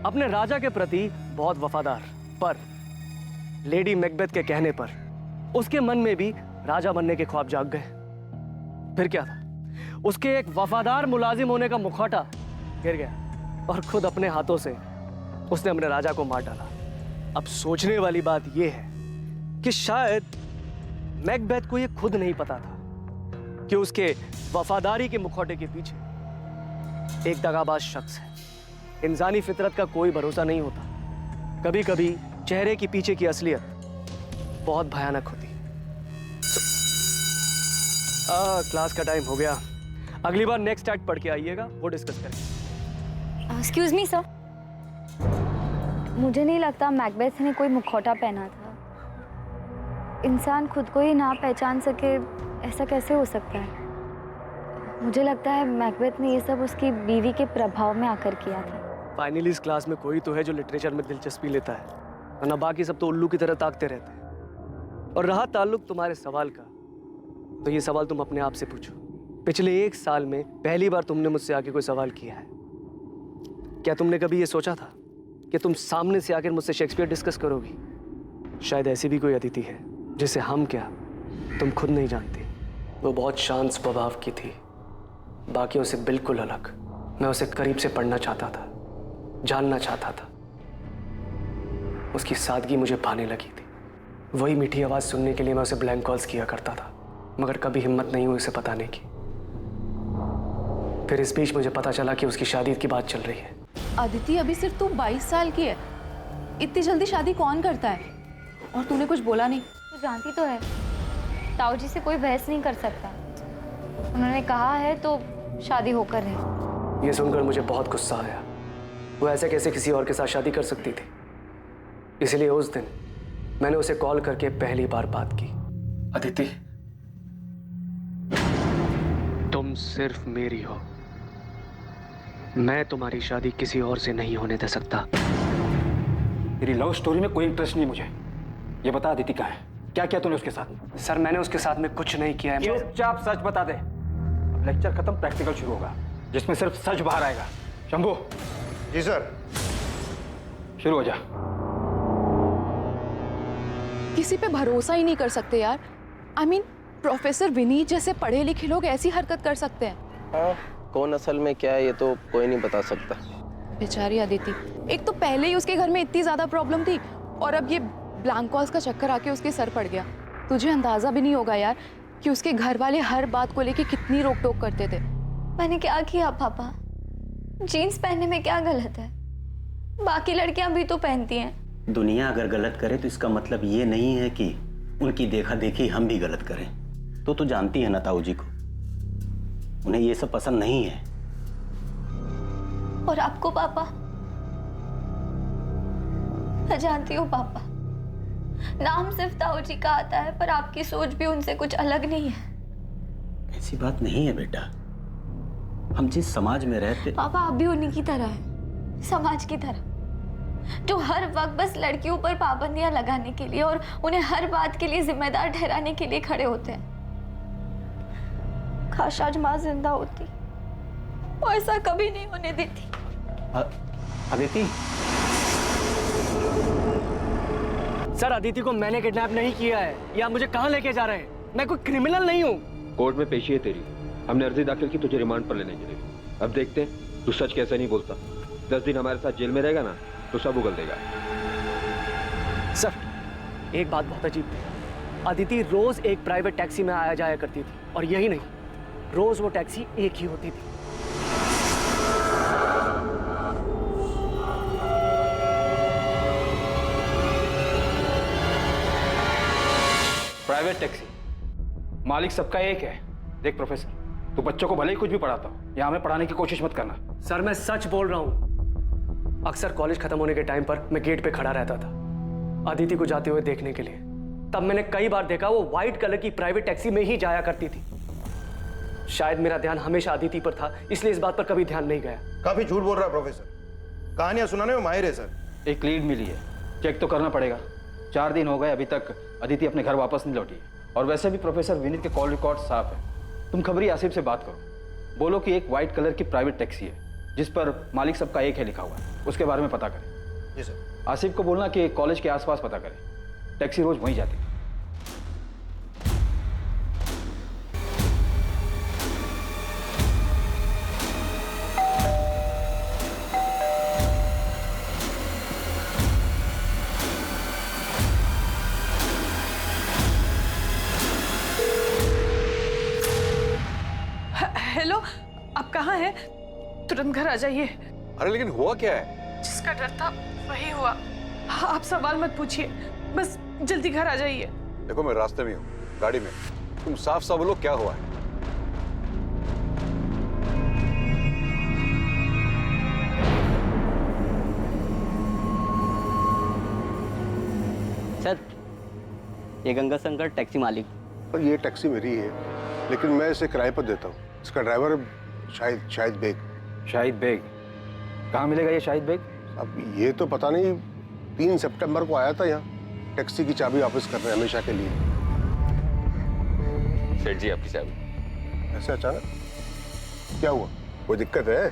अपने राजा के प्रति बहुत वफादार, पर लेडी मैकबेथ के कहने पर उसके मन में भी राजा बनने के ख्वाब जाग गए। फिर क्या था, उसके एक वफादार मुलाजिम होने का मुखौटा गिर गया और खुद अपने हाथों से उसने अपने राजा को मार डाला। अब सोचने वाली बात यह है कि शायद मैकबेथ को यह खुद नहीं पता था कि उसके वफादारी के मुखौटे के पीछे एक दगाबाज शख्स है। इंसानी फितरत का कोई भरोसा नहीं होता, कभी कभी चेहरे के पीछे की असलियत बहुत भयानक होती है। क्लास का टाइम हो गया, अगली बार नेक्स्ट एक्ट पढ़ के आइएगा, वो डिस्कस करेंगे। एक्सक्यूज मी सर, मुझे नहीं लगता मैकबेथ ने कोई मुखौटा पहना था। इंसान खुद को ही ना पहचान सके, ऐसा कैसे हो सकता है? मुझे लगता है मैकबेथ ने ये सब उसकी बीवी के प्रभाव में आकर किया था। फाइनली इस क्लास में कोई तो है जो लिटरेचर में दिलचस्पी लेता है, वरना बाकी सब तो उल्लू की तरह ताकते रहते हैं। और रहा ताल्लुक तुम्हारे सवाल का, तो ये सवाल तुम अपने आप से पूछो। पिछले 1 साल में पहली बार तुमने मुझसे आके कोई सवाल किया है। क्या तुमने कभी ये सोचा था कि तुम सामने से आकर मुझसे शेक्सपियर डिस्कस करोगी? शायद ऐसी भी कोई अदिति है जिसे हम क्या तुम खुद नहीं जानती। वो बहुत शांत स्वभाव की थी, बाकियों से बिल्कुल अलग। मैं उसे करीब से पढ़ना चाहता था, जानना चाहता था। उसकी सादगी मुझे भाने लगी थी। वही मीठी आवाज सुनने के लिए मैं उसे ब्लैंक कॉल्स किया करता था, मगर कभी हिम्मत नहीं हुई उसे बताने की। फिर इस बीच मुझे पता चला कि उसकी शादी की बात चल रही है। अदिति, अभी सिर्फ तू 22 साल की है, इतनी जल्दी शादी कौन करता है? और तूने कुछ बोला नहीं? तू जानती तो है, ताऊ जी से कोई बहस नहीं कर सकता। उन्होंने कहा है तो शादी होकर रहे। ये सुनकर मुझे बहुत गुस्सा आया। वो ऐसे कैसे किसी और के साथ शादी कर सकती थी? इसलिए उस दिन मैंने उसे कॉल करके पहली बार बात की। अदिति, तुम सिर्फ मेरी हो, मैं तुम्हारी शादी किसी और से नहीं होने दे सकता। तेरी लव स्टोरी में कोई इंटरेस्ट नहीं मुझे। ये बता अदिति कहाँ है? क्या किया तूने उसके साथ? सर, मैंने उसके साथ में कुछ नहीं किया है। चुपचाप सच बता दे। अब लेक्चर खत्म, प्रैक्टिकल शुरू होगा, जिसमें सिर्फ सच बाहर आएगा। शंभू। जी सर। शुरू हो जा। किसी पे भरोसा ही नहीं कर सकते यार। I mean, प्रोफेसर विनीत जैसे पढ़े लिखे लोग ऐसी हरकत कर सकते हैं? हाँ, कौन असल में क्या है ये तो कोई नहीं बता सकता। बेचारी अदिति, एक तो पहले ही उसके घर में इतनी ज्यादा प्रॉब्लम थी, और अब ये ब्लैंक कॉल्स का चक्कर आके उसके सर पड़ गया। तुझे अंदाजा भी नहीं होगा यार कि उसके घर वाले हर बात को लेके कितनी रोक टोक करते थे। मैंने क्या किया पापा? जीन्स पहनने में क्या गलत है? बाकी लड़कियां भी तो पहनती हैं। दुनिया अगर गलत करे तो इसका मतलब ये नहीं है कि उनकी देखा देखी हम भी गलत करें। तो जानती है ना ताऊ जी को, उन्हें ये सब पसंद नहीं है। और आपको पापा? मैं जानती हूँ पापा, नाम सिर्फ ताऊ जी का आता है, पर आपकी सोच भी उनसे कुछ अलग नहीं है। ऐसी बात नहीं है बेटा, हम जिस समाज में रहते। पापा, आप भी उन्हीं की तरह हैं, समाज की तरह, जो हर वक्त बस लड़कियों पर पाबंदियां लगाने के लिए और उन्हें हर बात के लिए जिम्मेदार ठहराने के लिए खड़े होते हैं। काश आज माँ जिंदा होती, वो ऐसा कभी नहीं होने देती। अदिति। सर, अदिति को मैंने किडनैप नहीं किया है। या मुझे कहाँ लेके जा रहे हैं? मैं कोई क्रिमिनल नहीं हूँ। कोर्ट में पेशी है तेरी, हमने अर्जी दाखिल की तुझे रिमांड पर लेने के लिए। अब देखते हैं तू सच कैसे नहीं बोलता। 10 दिन हमारे साथ जेल में रहेगा ना तो सब उगल देगा। सर, एक बात बहुत अजीब थी। अदिति रोज एक प्राइवेट टैक्सी में आया जाया करती थी, और यही नहीं, रोज वो टैक्सी एक ही होती थी। प्राइवेट टैक्सी, मालिक सबका एक है। देख प्रोफेसर, तू बच्चों को भले ही कुछ भी पढ़ाता हो, यहाँ हमें पढ़ाने की कोशिश मत करना। सर, मैं सच बोल रहा हूँ। अक्सर कॉलेज खत्म होने के टाइम पर मैं गेट पे खड़ा रहता था अदिति को जाते हुए देखने के लिए। तब मैंने कई बार देखा वो व्हाइट कलर की प्राइवेट टैक्सी में ही जाया करती थी। शायद मेरा ध्यान हमेशा अदिति पर था, इसलिए इस बात पर कभी ध्यान नहीं गया। काफी झूठ बोल रहा है प्रोफेसर, कहानियां सुनाने में माहिर है सर। एक लीड मिली है, चेक तो करना पड़ेगा। 4 दिन हो गए, अभी तक अदिति अपने घर वापस नहीं लौटी। और वैसे भी प्रोफेसर विनीत के कॉल रिकॉर्ड साफ है। तुम खबरी आसिफ से बात करो, बोलो कि एक व्हाइट कलर की प्राइवेट टैक्सी है, जिस पर मालिक सबका एक है लिखा हुआ है, उसके बारे में पता करें। जी सर। आसिफ को बोलना कि कॉलेज के आसपास पता करें, टैक्सी रोज वहीं जाती है। हेलो, आप कहाँ हैं? तुरंत घर आ जाइए। अरे लेकिन हुआ क्या है? जिसका डर था वही हुआ। हाँ, आप सवाल मत पूछिए, बस जल्दी घर आ जाइए। देखो मैं रास्ते में हूँ, गाड़ी में। तुम साफ साफ बोलो क्या हुआ है? सर, ये गंगा शंकर टैक्सी मालिक। पर ये टैक्सी मेरी है, लेकिन मैं इसे किराए पर देता हूँ। इसका ड्राइवर शाहिद बेग। शाहिद बेग? कहाँ मिलेगा ये शाहिद बेग? अब ये तो पता नहीं, 3 सितंबर को आया था यहाँ टैक्सी की चाबी वापस करने हमेशा के लिए। सेठ जी आपकी चाबी। ऐसे अचानक क्या हुआ? कोई दिक्कत है?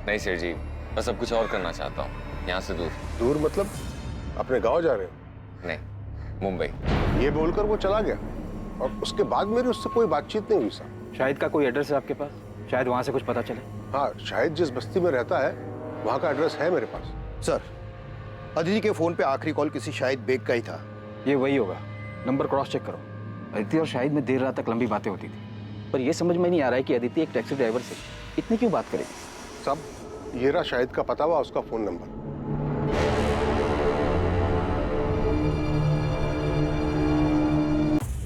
नहीं सेठ जी, बस अब कुछ और करना चाहता हूँ, यहाँ से दूर। दूर मतलब अपने गांव जा रहे हो? नहीं, मुंबई। ये बोलकर वो चला गया और उसके बाद मेरी उससे कोई बातचीत नहीं हुई साहब। शाहिद का कोई एड्रेस है आपके पास? शायद वहाँ से कुछ पता चले। हाँ, शाहिद जिस बस्ती में रहता है वहाँ का एड्रेस है मेरे पास। सर, अदिति के फोन पे आखिरी कॉल किसी शाहिद बेग का ही था। ये वही होगा, नंबर क्रॉस चेक करो। अदिति और शाहिद में देर रात तक लंबी बातें होती थी, पर यह समझ में नहीं आ रहा है कि अदिति एक टैक्सी ड्राइवर से इतनी क्यों बात करेगी। साहब, ये रहा शाहिद का पता हुआ, उसका फोन नंबर।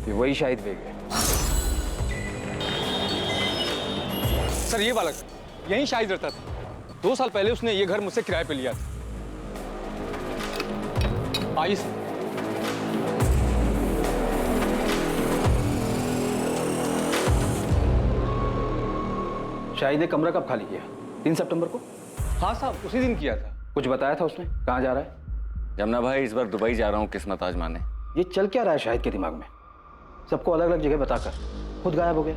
ये वही शाहिद बेग है। सर, ये बालक यहीं शाहिद रहता था। 2 साल पहले उसने ये घर मुझसे किराए पे लिया था। आइए सर। शाहिद ने कमरा कब खाली किया? 3 सितंबर को? हाँ साहब, उसी दिन किया था। कुछ बताया था उसने? कहाँ जा रहा है? जमुना भाई, इस बार दुबई जा रहा हूँ किस्मत आजमाने। ये चल क्या रहा है शाहिद के दिमाग में? सबको अलग अलग जगह बताकर खुद गायब हो गया।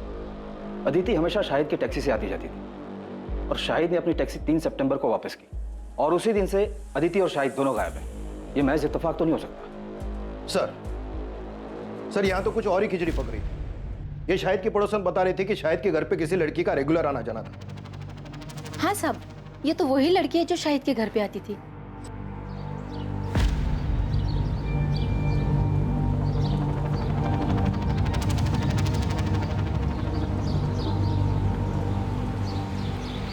अदिति हमेशा शाहिद की टैक्सी से आती जाती थी और शाहिद ने अपनी टैक्सी 3 सितंबर को वापस की और उसी दिन से अदिति और शाहिद दोनों गायब हैं। ये महज इत्तेफाक तो नहीं हो सकता। सर, यहाँ तो कुछ और ही खिचड़ी पक रही थी। ये शाहिद के पड़ोसन बता रहे थे कि शाहिद के घर पे किसी लड़की का रेगुलर आना जाना था। हाँ साहब, ये तो वही लड़की है जो शाहिद के घर पे आती थी।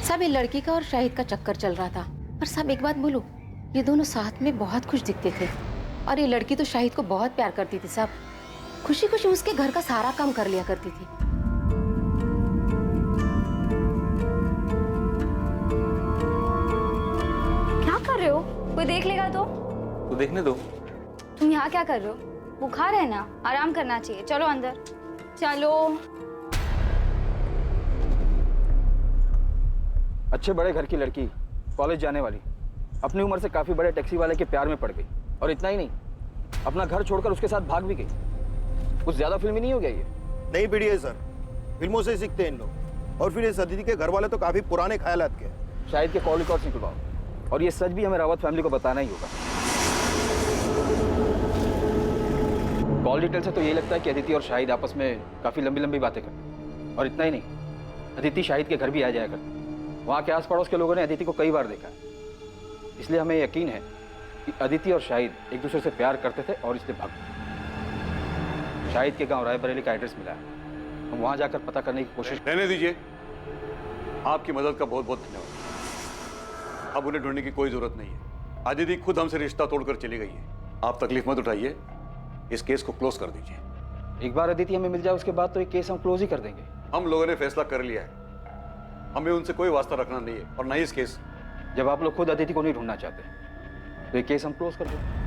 साहब, ये लड़की का और शाहिद का चक्कर चल रहा था। पर साहब एक बात बोलूं, ये दोनों साथ में बहुत खुश दिखते थे और ये लड़की तो शाहिद को बहुत प्यार करती थी साहब। खुशी खुशी उसके घर का सारा काम कर लिया करती थी। क्या कर रहे हो? कोई देख लेगा तो? तो देखने दो। तुम यहाँ क्या कर रहे हो? बुखार है ना, आराम करना चाहिए। चलो अंदर चलो। अच्छे बड़े घर की लड़की, कॉलेज जाने वाली, अपनी उम्र से काफी बड़े टैक्सी वाले के प्यार में पड़ गई। और इतना ही नहीं, अपना घर छोड़कर उसके साथ भाग भी गई। कुछ ज्यादा फिल्मी नहीं हो गया ये? नहीं पीढ़ी है सर, फिल्मों से सीखते हैं इन लोग। और फिर इस अदिति के घर वाले तो काफी पुराने ख्यालात के। शाहिद के कॉल रिकॉर्ड्स निकलवाओ और ये सच भी हमें रावत फैमिली को बताना ही होगा। कॉल डिटेल से तो यही लगता है कि अदिति और शाहिद आपस में काफी लंबी लंबी बातें करते। और इतना ही नहीं, अदिति शाहिद के घर भी आ जाया करती। वहाँ के आस पड़ोस के लोगों ने अदिति को कई बार देखा है। इसलिए हमें यकीन है कि अदिति और शाहिद एक दूसरे से प्यार करते थे और इसलिए भाग गए। शाहिद के गांव रायबरेली का एड्रेस मिला है, हम वहां जाकर पता करने की कोशिश। रहने दीजिए, आपकी मदद का बहुत बहुत धन्यवाद। अब उन्हें ढूंढने की कोई जरूरत नहीं है। अदिति खुद हमसे रिश्ता तोड़कर चली गई है। आप तकलीफ मत उठाइए, इस केस को क्लोज कर दीजिए। एक बार अदिति हमें मिल जाए उसके बाद तो ये केस हम क्लोज ही कर देंगे। हम लोगों ने फैसला कर लिया है, हमें उनसे कोई वास्ता रखना नहीं है और ना ही इस केस। जब आप लोग खुद अदिति को नहीं ढूंढना चाहते तो ये केस हम क्लोज कर देंगे।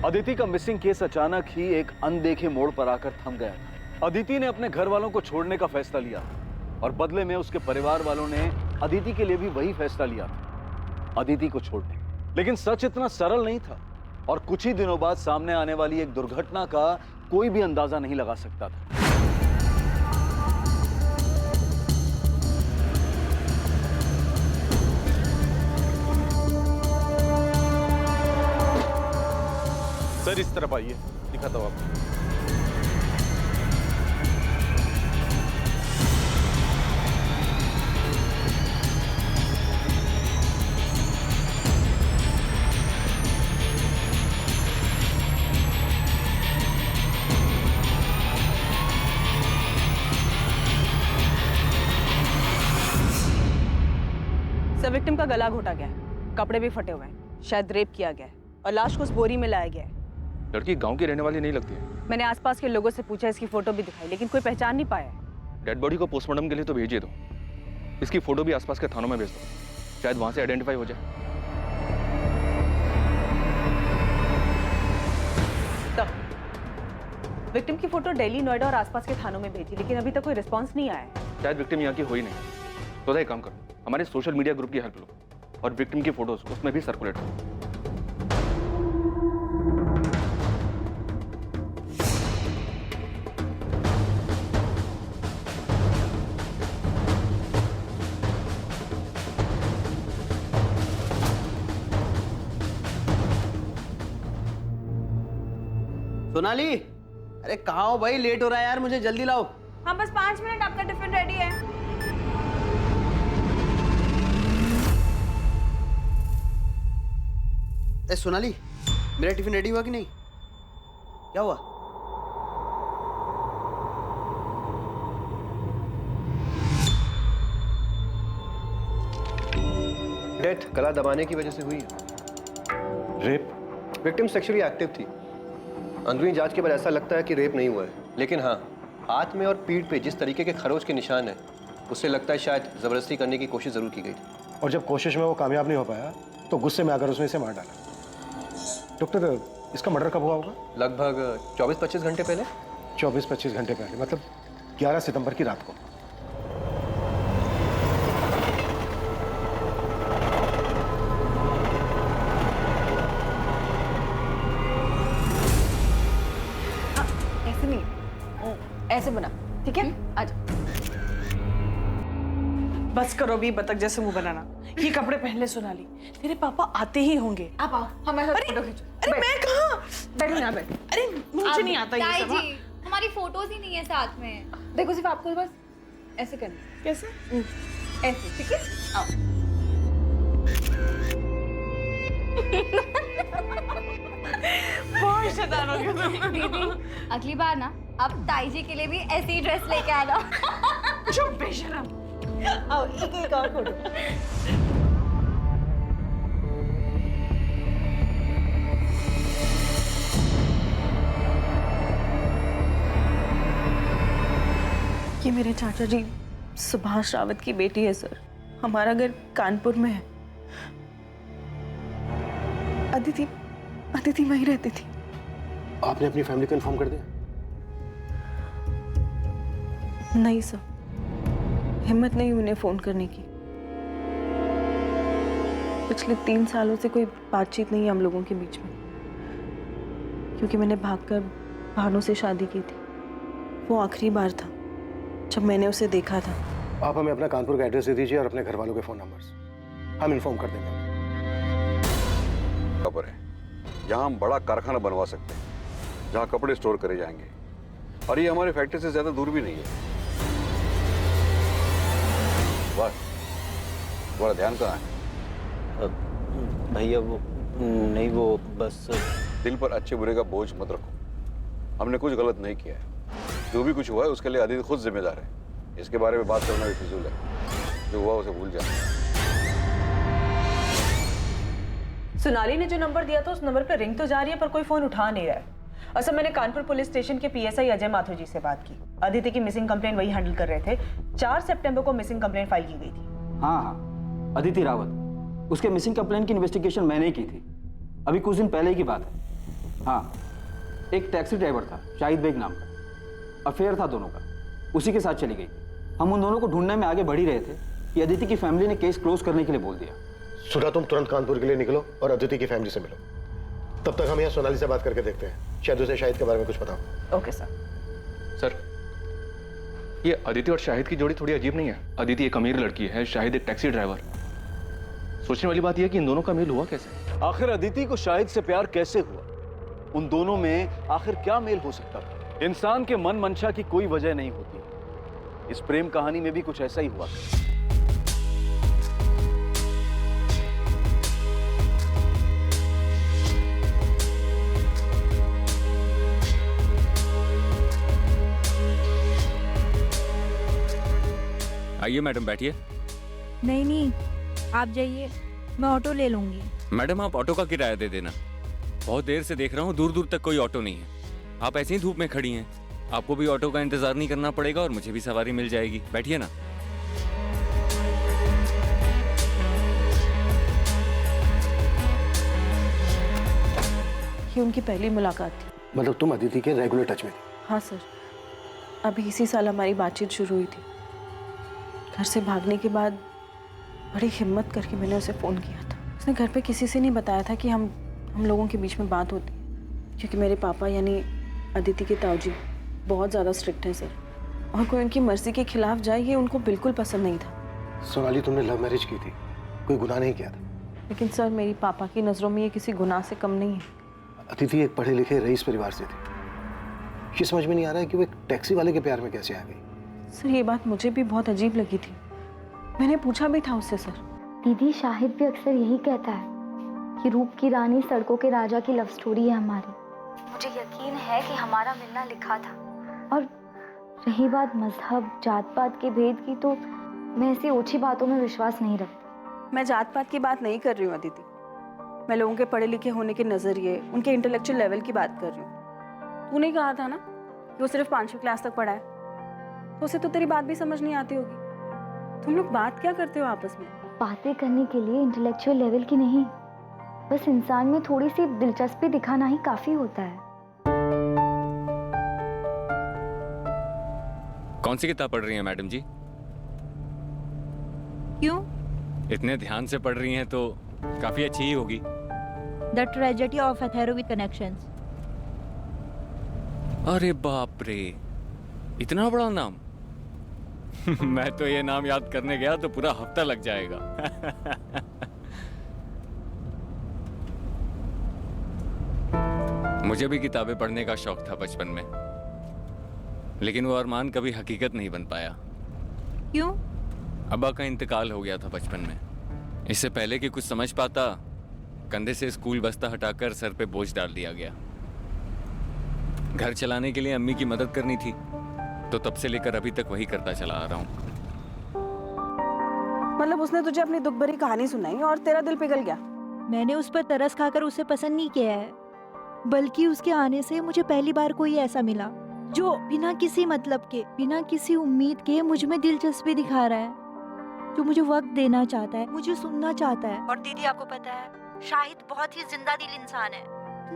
अदिति का मिसिंग केस अचानक ही एक अनदेखे मोड़ पर आकर थम गया था। अदिति ने अपने घर वालों को छोड़ने का फैसला लिया और बदले में उसके परिवार वालों ने अदिति के लिए भी वही फैसला लिया था, अदिति को छोड़ने। लेकिन सच इतना सरल नहीं था और कुछ ही दिनों बाद सामने आने वाली एक दुर्घटना का कोई भी अंदाजा नहीं लगा सकता था। सर इस तरफ आइए, दिखाता हूँ आपको। सर विक्टिम का गला घोटा गया है, कपड़े भी फटे हुए हैं, शायद रेप किया गया है और लाश को उस बोरी में लाया गया है। लड़की गांव की रहने वाली नहीं लगती है। मैंने आसपास के लोगों से पूछा, इसकी फोटो भी दिखाई, लेकिन कोई पहचान नहीं पाया है। डेड बॉडी को पोस्टमार्टम के लिए तो भेजिए दो, इसकी फोटो भी आसपास के थानों में भेज दो, शायद वहां से आइडेंटिफाई हो जाए। तब विक्टिम की फोटो दिल्ली, नोएडा और आसपास के थानों में भेजी, लेकिन अभी तक कोई रिस्पॉन्स नहीं आया है। शायद विक्टिम यहाँ की हो ही नहीं। तो एक काम करो, हमारे सोशल मीडिया ग्रुप की हेल्प लो और विक्टिम की फोटोज उसमें भी सर्कुलेट करो। सोनाली, अरे कहाँ हो भाई? लेट हो रहा है यार, मुझे जल्दी लाओ। हाँ बस 5 मिनट, आपका टिफिन रेडी है। ए सोनाली, मेरा टिफिन रेडी हुआ कि नहीं? क्या हुआ? डेथ गला दबाने की वजह से हुई है। रेप? विक्टिम सेक्सुअली एक्टिव थी। अंदरूनी जांच के बाद ऐसा लगता है कि रेप नहीं हुआ है, लेकिन हाँ, हाथ में और पीठ पे जिस तरीके के खरोच के निशान हैं, उससे लगता है शायद जबरदस्ती करने की कोशिश जरूर की गई थी। और जब कोशिश में वो कामयाब नहीं हो पाया तो गुस्से में आकर उसने इसे मार डाला। डॉक्टर, इसका मर्डर कब हुआ होगा? लगभग 24-25 घंटे पहले। 24-25 घंटे पहले, मतलब 11 सितंबर की रात को। ऐसे नहीं, ऐसे बना, ठीक है? आजा। बस करो भी बतख जैसे मुंह बनाना। ये कपड़े पहन ले सोनाली, तेरे पापा आते ही होंगे। आप आओ, हमारे साथ फोटो खींचो। अरे मैं कहाँ? बैठो यहाँ बैठो। अरे मुझे नहीं आता ये सब। जी, हमारी फोटोज ही नहीं है साथ में। देखो सिर्फ आपको बस ऐसे करना। कैसे? ऐसे, ठीक है? आओ। बहुत शैतान हो गया तुम। दीदी, अगली बार ना अब ताई जी के लिए भी ऐसी ड्रेस लेके आना। चुप बेशरम। आओ, एक और फोटो। ये मेरे चाचा जी सुभाष रावत की बेटी है सर। हमारा घर कानपुर में है। अदिति वहीं रहती थी। आपने अपनी फैमिली को इन्फॉर्म कर दिया? नहीं सर, हिम्मत नहीं उन्हें फोन करने की। पिछले 3 सालों से कोई बातचीत नहीं है हम लोगों के बीच में, क्योंकि मैंने भागकर भानु से शादी की थी। वो आखिरी बार था जब मैंने उसे देखा था। आप हमें अपना कानपुर का एड्रेस दे दीजिए और अपने घर वालों के फोन नंबर्स, हम इन्फॉर्म कर देंगे। खबर है, यहाँ हम बड़ा कारखाना बनवा सकते हैं जहाँ कपड़े स्टोर करे जाएंगे, और ये हमारे फैक्ट्री से ज्यादा दूर भी नहीं है। वाह, तुम्हारा ध्यान कहाँ है? भैया वो नहीं, वो बस दिल पर अच्छे बुरे का बोझ मत रखो। हमने कुछ गलत नहीं किया है। जो भी कुछ हुआ है उसके लिए अदिति खुद जिम्मेदार है। इसके बारे में बात करना भी फिजूल है। जो हुआ उसे भूल जाए। सोनाली ने जो नंबर दिया था उस नंबर पर रिंग तो जा रही है, पर कोई फोन उठा नहीं रहा है। असल मैंने कानपुर पुलिस स्टेशन के पीएसआई अजय माथुर जी से बात की। अदिति की मिसिंग कंप्लेंट वही हैंडल कर रहे थे। 4 सितंबर को मिसिंग कंप्लेंट फाइल की गई थी। हाँ, अदिति रावत, उसके मिसिंग कंप्लेंट की इन्वेस्टिगेशन मैंने ही की थी। अभी कुछ दिन पहले की बात है। हाँ, एक टैक्सी ड्राइवर था शाहिद बेग नाम का, अफेयर था दोनों का, उसी के साथ चली गई। हम उन दोनों को ढूंढने में आगे बढ़ ही रहे थे कि अदिति की फैमिली ने केस क्लोज करने के लिए बोल दिया। सुधा, तुम तुरंत कानपुर के लिए निकलो और अदिति की फैमिली से मिलो। तब तक हम यहाँ सोनाली से बात करके देखते हैं, शायद उसे शाहिद के बारे में कुछ पता हो। Okay sir. सर, ये अदिति और शाहिद की जोड़ी थोड़ी अजीब नहीं है? अदिति एक अमीर लड़की है, शाहिद एक टैक्सी ड्राइवर। सोचने वाली बात यह है कि इन दोनों का मेल हुआ कैसे? आखिर अदिति को शाहिद से प्यार कैसे हुआ? उन दोनों में आखिर क्या मेल हो सकता था? इंसान के मन मंशा की कोई वजह नहीं होती। इस प्रेम कहानी में भी कुछ ऐसा ही हुआ। आइए मैडम, बैठिए। नहीं, आप जाइए, मैं ऑटो ले लूंगी। मैडम, आप ऑटो का किराया दे देना। बहुत देर से देख रहा हूँ, दूर दूर तक कोई ऑटो नहीं है। आप ऐसे ही धूप में खड़ी हैं, आपको भी ऑटो का इंतजार नहीं करना पड़ेगा और मुझे भी सवारी मिल जाएगी। बैठिए ना। ये उनकी पहली मुलाकात थी। मतलब तुम अदिति के रेगुलर टच में थी? हाँ सर, अभी इसी साल हमारी बातचीत शुरू हुई थी। घर से भागने के बाद बड़ी हिम्मत करके मैंने उसे फ़ोन किया था। उसने घर पे किसी से नहीं बताया था कि हम लोगों के बीच में बात होती है, क्योंकि मेरे पापा यानी अदिति के ताऊजी बहुत ज़्यादा स्ट्रिक्ट हैं सर, और कोई उनकी मर्जी के खिलाफ जाए ये उनको बिल्कुल पसंद नहीं था। सोनाली, तुमने लव मैरिज की थी, कोई गुनाह नहीं किया था। लेकिन सर मेरी पापा की नज़रों में ये किसी गुनाह से कम नहीं है। अदिति एक पढ़े लिखे रईस परिवार से थी। ये समझ में नहीं आ रहा है कि वो एक टैक्सी वाले के प्यार में कैसे आ गई। सर ये बात मुझे भी बहुत अजीब लगी थी, मैंने पूछा भी था उससे। सर दीदी, शाहिद भी अक्सर यही कहता है कि रूप की रानी सड़कों के राजा की लव स्टोरी है हमारी। मुझे यकीन है कि हमारा मिलना लिखा था। और रही बात मजहब जात पात के भेद की, तो मैं ऐसी ओछी बातों में विश्वास नहीं रखती। मैं जात पात की बात नहीं कर रही हूँ अदिति, मैं लोगों के पढ़े लिखे होने के नज़रिए, उनके इंटेलेक्चुअल लेवल की बात कर रही हूँ। तूने कहा था ना कि वो सिर्फ 5वीं क्लास तक पढ़ा है, तो उसे तो तेरी बात भी समझ नहीं आती होगी। तुम लोग बात क्या करते हो आपस में? बातें करने के लिए इंटेलेक्चुअल लेवल की नहीं, बस इंसान में थोड़ी सी दिलचस्पी दिखाना ही काफी होता है। कौन सी किताब पढ़ रही हैं मैडम जी? क्यों? इतने ध्यान से पढ़ रही हैं तो काफी अच्छी ही होगी। द ट्रेजेडी ऑफ अथेरो विद कनेक्शंस। अरे बाप रे, इतना बड़ा नाम। मैं तो ये नाम याद करने गया तो पूरा हफ्ता लग जाएगा। मुझे भी किताबें पढ़ने का शौक था बचपन में, लेकिन वो अरमान कभी हकीकत नहीं बन पाया। क्यों? अब्बा का इंतकाल हो गया था बचपन में। इससे पहले कि कुछ समझ पाता, कंधे से स्कूल बस्ता हटाकर सर पे बोझ डाल दिया गया। घर चलाने के लिए अम्मी की मदद करनी थी, तो तब से लेकर अभी तक वही करता चला आ रहा हूँ। मतलब उसने तुझे अपनी दुख भरी कहानी सुनाई और तेरा दिल पिघल गया? मैंने उस पर तरस खाकर उसे पसंद नहीं किया है, बल्कि उसके आने से मुझे पहली बार कोई ऐसा मिला जो बिना किसी मतलब के, बिना किसी उम्मीद के मुझ में दिलचस्पी दिखा रहा है, जो मुझे वक्त देना चाहता है, मुझे सुनना चाहता है। और दीदी आपको पता है, शाहिद बहुत ही जिंदा दिल इंसान है।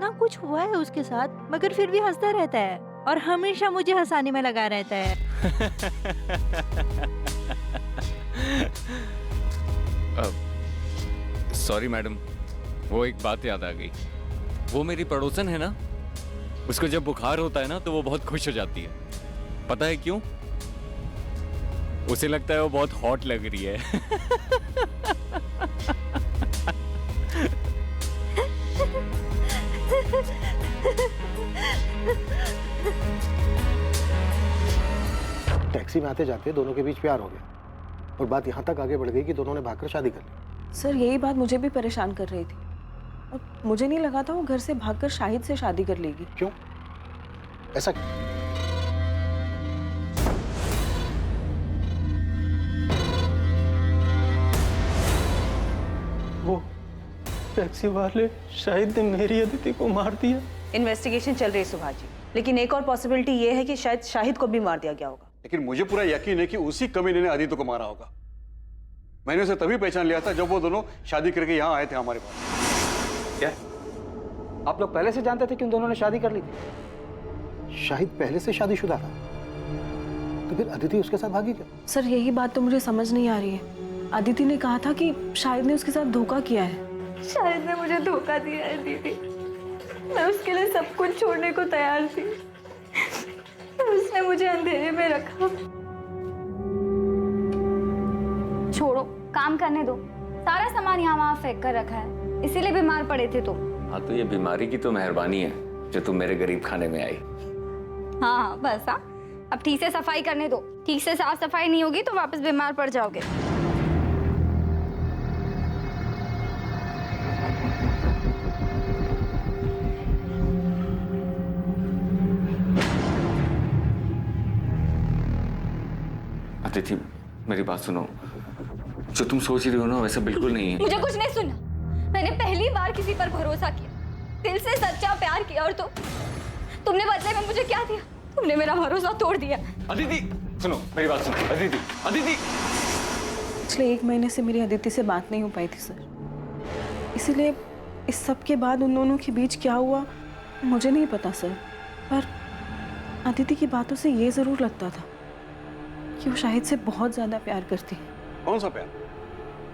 ना कुछ हुआ है उसके साथ, मगर फिर भी हंसता रहता है और हमेशा मुझे हंसाने में लगा रहता है। सॉरी मैडम, वो एक बात याद आ गई। वो मेरी पड़ोसन है ना, उसको जब बुखार होता है ना तो वो बहुत खुश हो जाती है। पता है क्यों? उसे लगता है वो बहुत हॉट लग रही है। टैक्सी में आते जाते दोनों के बीच प्यार हो गया और बात यहाँ तक आगे बढ़ गई कि दोनों ने भागकर शादी कर ली। सर यही बात मुझे भी परेशान कर रही थी, और मुझे नहीं लगा था वो घर से भागकर शाहिद से शादी कर लेगी। क्यों? ऐसा क्यों? वो टैक्सी वाले शाहिद ने मेरी अदिति को मार दिया। इन्वेस्टिगेशन चल रही है सुभाष जी, लेकिन एक और पॉसिबिलिटी ये है कि शायद शाहिद को भी मार दिया गया होगा। लेकिन मुझे पूरा यकीन है कि उसी कमीने ने अदिति को मारा होगा। मैंने उसे तभी पहचान लिया था जब वो दोनों शादी करके यहाँ आए थे हमारे पास। क्या आप लोग पहले से जानते थे कि उन दोनों ने शादी कर ली थी? शाहिद पहले से शादीशुदा था, तो फिर अदिति उसके साथ भागी क्यों? सर यही बात तो मुझे समझ नहीं आ रही है। अदिति ने कहा था कि शाहिद ने उसके साथ धोखा किया है। शाहिद ने मुझे धोखा दिया है दीदी, मैं उसके लिए सब कुछ छोड़ने को तैयार थी, उसने मुझे अंधेरे में रखा। छोड़ो, काम करने दो। सारा सामान यहाँ वहाँ फेंक कर रखा है, इसीलिए बीमार पड़े थे तुम। हाँ तो ये बीमारी की तो मेहरबानी है, जो तुम मेरे गरीब खाने में आई। हाँ हाँ बस हाँ, अब ठीक से सफाई करने दो। ठीक से साफ सफाई नहीं होगी तो वापस बीमार पड़ जाओगे। अदिति, मेरी बात सुनो। जो तुम सोच रही हो ना वैसा बिल्कुल नहीं है। मुझे कुछ नहीं सुनना। मैंने पहली बार किसी पर भरोसा किया, दिल से सच्चा प्यार किया, और तुमने बदले में मुझे क्या दिया? तुमने मेरा भरोसा तोड़ दिया। अदिति सुनो, मेरी बात सुनो। अदिति, अदिति। पिछले 1 महीने से मेरी अदिति से बात नहीं हो पाई थी सर, इसीलिए इस सब के बाद उन दोनों के बीच क्या हुआ मुझे नहीं पता सर। पर अदिति की बातों से ये जरूर लगता था कि वो शाहिद से बहुत ज्यादा प्यार करती है। कौन सा प्यार?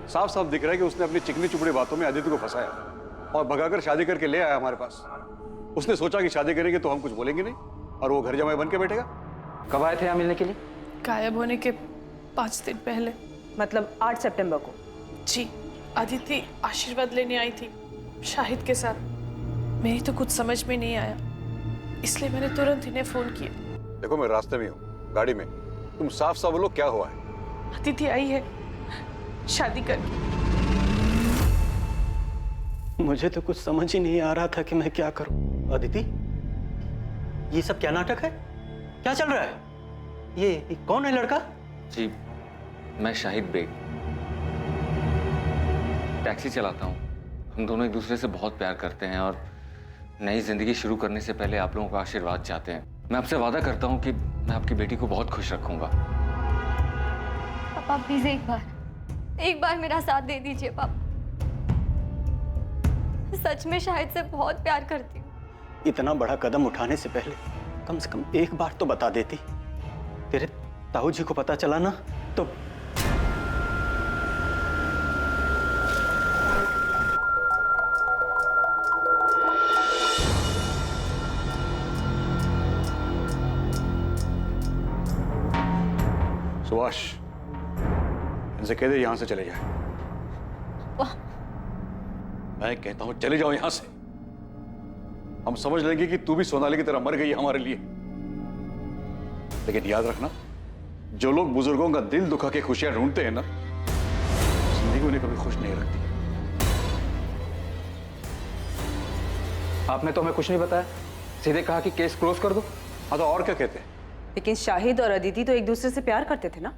साफ साफ दिख रहा है कि उसने अपनी चिकनी चुपड़ी बातों में अदिति को फंसाया और भगाकर शादी करके ले आया हमारे पास। उसने सोचा कि शादी करेंगे तो हम कुछ बोलेंगे नहीं और वो घर जमाई बन के बैठेगा। कब आए थे यहाँ मिलने के लिए? गायब होने के 5 दिन पहले। मतलब 8 सितंबर को? जी, अदिति आशीर्वाद लेने आई थी शाहिद के साथ। मेरी तो कुछ समझ में नहीं आया, इसलिए मैंने तुरंत इन्हें फोन किया। देखो मैं रास्ते में हूँ, गाड़ी में। तुम साफ साफ बोलो क्या हुआ है? अदिति आई है शादी करके। मुझे तो कुछ समझ ही नहीं आ रहा था कि मैं क्या करूं। अदिति, ये सब क्या नाटक है? क्या चल रहा है? ये कौन है लड़का? जी, मैं शाहिद बेग, टैक्सी चलाता हूँ। हम दोनों एक दूसरे से बहुत प्यार करते हैं और नई जिंदगी शुरू करने से पहले आप लोगों का आशीर्वाद चाहते हैं। मैं आपसे वादा करता हूँ कि मैं आपकी बेटी को बहुत खुश रखूंगा। पापा प्लीज एक बार मेरा साथ दे दीजिए पापा। सच में शाहिद से बहुत प्यार करती हूँ। इतना बड़ा कदम उठाने से पहले कम से कम एक बार तो बता देती। तेरे ताऊ जी को पता चला ना तो। सुभाष, इनसे कह दे यहां से चले जाए। मैं कहता हूं चले जाओ यहां से। हम समझ लेंगे कि तू भी सोनाली की तरह मर गई है हमारे लिए। लेकिन याद रखना, जो लोग बुजुर्गों का दिल दुखा के खुशियां ढूंढते हैं ना, जिंदगी उन्हें कभी खुश नहीं रखती। आपने तो हमें कुछ नहीं बताया, सीधे कहा कि केस क्लोज कर दो। हाँ तो और क्या कहते हैं? लेकिन शाहिद और अदिति तो एक दूसरे से प्यार करते थे ना,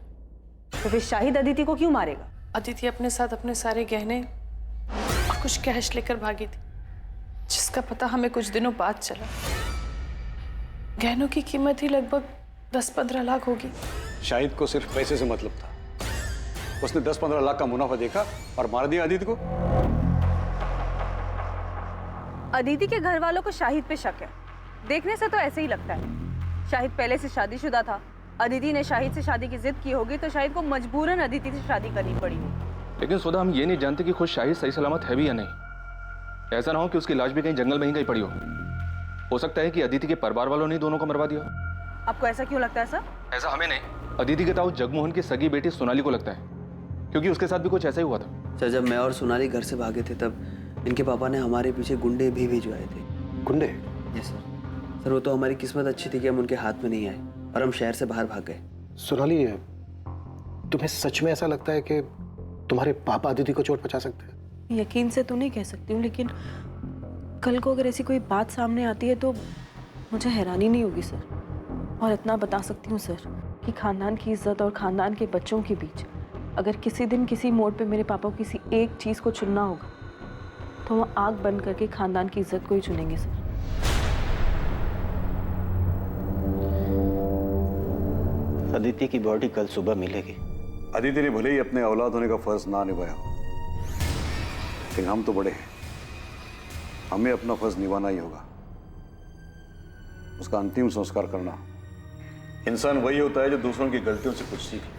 तो फिर शाहिद अदिति को क्यों मारेगा? अदिति अपने साथ अपने सारे गहने और कुछ कैश लेकर भागी थी, जिसका पता हमें कुछ दिनों बाद चला। गहनों की कीमत ही लगभग 10-15 लाख होगी। शाहिद को सिर्फ पैसे से मतलब था। उसने 10-15 लाख का मुनाफा देखा और मार दिया अदिति को। अदिति के घर वालों को शाहिद पे शक है। देखने से तो ऐसे ही लगता है। शाहिद पहले से शादीशुदा था। अदिति ने शाहिद से शादी की जिद की होगी तो शाहिद को मजबूरन अदिति से शादी करनी पड़ी होगी। लेकिन सुधा, हम ये नहीं जानते कि खुद शाहिद सही सलामत है भी या नहीं। ऐसा ना हो कि उसकी लाश भी कहीं जंगल में ही कहीं पड़ी हो सकता है कि अदिति के परिवार वालों ने दोनों को मरवा दिया। आपको ऐसा क्यों लगता है सर? ऐसा हमें नहीं, अदिति के ताऊ जगमोहन की सगी बेटी सोनाली को लगता है, क्योंकि उसके साथ भी कुछ ऐसा ही हुआ था। सर, जब मैं और सोनाली घर से भागे थे तब इनके पापा ने हमारे पीछे गुंडे भी भिजवाए थे। गुंडे? Yes sir. सर, वो तो हमारी किस्मत अच्छी थी कि हम उनके हाथ में नहीं आए और हम शहर से बाहर भाग गए। सोनाली, तुम्हें सच में ऐसा लगता है कि तुम्हारे पापा अदिति को चोट पहुंचा सकते हैं? यकीन से तो नहीं कह सकती हूँ, लेकिन कल को अगर ऐसी कोई बात सामने आती है तो मुझे हैरानी नहीं होगी सर। और इतना बता सकती हूँ सर कि खानदान की इज्जत और खानदान के बच्चों के बीच अगर किसी दिन किसी मोड़ पे मेरे पापा को किसी एक चीज़ को चुनना होगा तो वो आँख बंद करके खानदान की इज्जत को ही चुनेंगे सर। अदिति की बॉडी कल सुबह मिलेगी। अदिति ने भले ही अपने औलाद होने का फर्ज ना निभाया, लेकिन हम तो बड़े हैं, हमें अपना फर्ज निभाना ही होगा। उसका अंतिम संस्कार करना। इंसान वही होता है जो दूसरों की गलतियों से कुछ सीखे।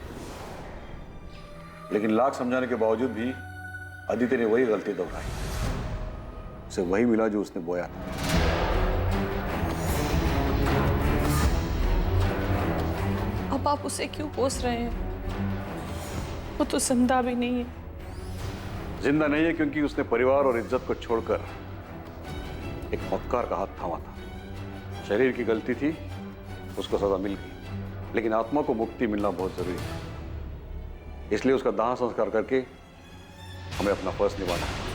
लेकिन लाख समझाने के बावजूद भी अदिति ने वही गलती दोहराई। उसे वही मिला जो उसने बोया था। अब आप उसे क्यों कोस रहे हैं? वो तो जिंदा भी नहीं है। जिंदा नहीं है क्योंकि उसने परिवार और इज्जत को छोड़कर एक मक्कार का हाथ थामा था। शरीर की गलती थी, उसको सजा मिल गई, लेकिन आत्मा को मुक्ति मिलना बहुत जरूरी है। इसलिए उसका दाह संस्कार करके हमें अपना फर्ज निभाना है।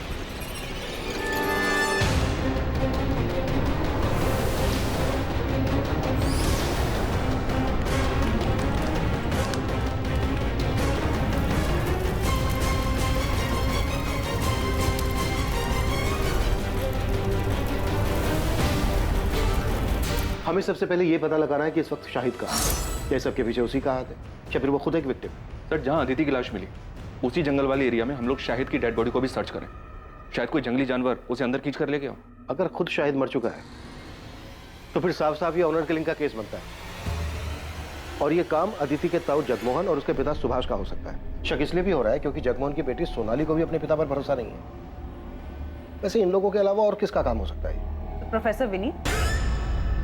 हमें सबसे पहले ये पता लगाना है कि इस वक्त शाहिद कहाँ है। क्या सबके पीछे उसी का हाथ है या फिर वो खुद एक विक्टिम? सर, जहाँ अदिति की लाश मिली उसी जंगल वाले एरिया में हम लोग शाहिद की डेड बॉडी को भी सर्च करें। शायद कोई जंगली जानवर उसे अंदर खींच कर ले गया हो। अगर खुद शाहिद मर चुका है तो फिर साफ साफ ये ऑनर किलिंग का केस बनता है, और ये काम अदिति के ताऊ जगमोहन और उसके पिता सुभाष का हो सकता है। शक इसलिए भी हो रहा है क्योंकि जगमोहन की बेटी सोनाली को भी अपने पिता पर भरोसा नहीं है। वैसे इन लोगों के अलावा और किसका काम हो सकता है? प्रोफेसर विनीत,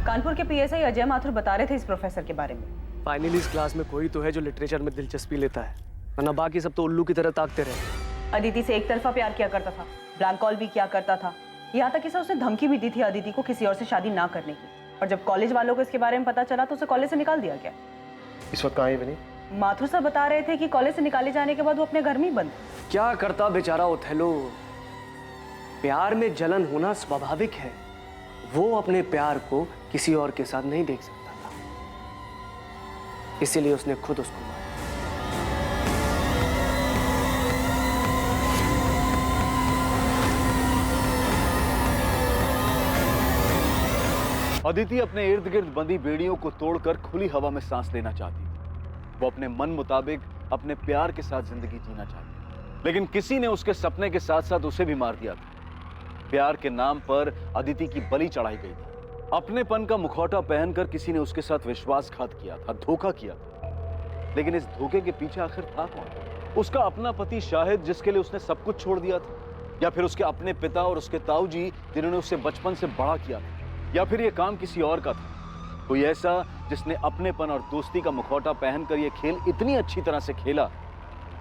कानपुर के पीएसआई अजय माथुर बता रहे थे इस प्रोफेसर के बारे में। फाइनली इस क्लास में कोई तो है जो लिटरेचर में दिलचस्पी लेता है, वरना बाकी सब तो उल्लू की तरह ताकते रहे। अदिति से एक तरफा प्यार किया करता था, ब्लैंक कॉल भी किया करता था, यहाँ तक कि उसने धमकी भी दी थी अदिति को किसी और से शादी ना करने की। और जब कॉलेज वालों को इसके बारे में पता चला तो उसे कॉलेज से निकाल दिया गया। इस वक्त कहाँ है विनीत? माथुर साहब बता रहे थे कि कॉलेज से निकाले जाने के बाद वो अपने घर में ही बंद। क्या करता बेचारा ओथेलो? प्यार में जलन होना स्वाभाविक है। वो अपने प्यार को किसी और के साथ नहीं देख सकता था, इसीलिए उसने खुद उसको मारा। अदिति अपने इर्द गिर्द बंधी बेड़ियों को तोड़कर खुली हवा में सांस लेना चाहती थी। वो अपने मन मुताबिक अपने प्यार के साथ जिंदगी जीना चाहती थी, लेकिन किसी ने उसके सपने के साथ साथ उसे भी मार दिया था। प्यार के नाम पर अदिति की बलि चढ़ाई गई थी। अपनेपन का मुखौटा पहनकर किसी ने उसके साथ विश्वासघात किया था, धोखा किया था। लेकिन इस धोखे के पीछे आखिर था कौन? उसका अपना पति शाहिद, जिसके लिए उसने सब कुछ छोड़ दिया था, या फिर उसके अपने पिता और उसके ताऊ जी जिन्होंने उसे बचपन से बड़ा किया था, या फिर यह काम किसी और का था? कोई ऐसा जिसने अपनेपन और दोस्ती का मुखौटा पहनकर यह खेल इतनी अच्छी तरह से खेला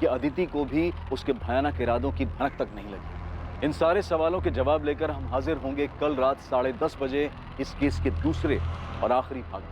कि अदिति को भी उसके भयानक इरादों की भनक तक नहीं लगी। इन सारे सवालों के जवाब लेकर हम हाजिर होंगे कल रात 10:30 बजे इस केस के दूसरे और आखिरी भाग।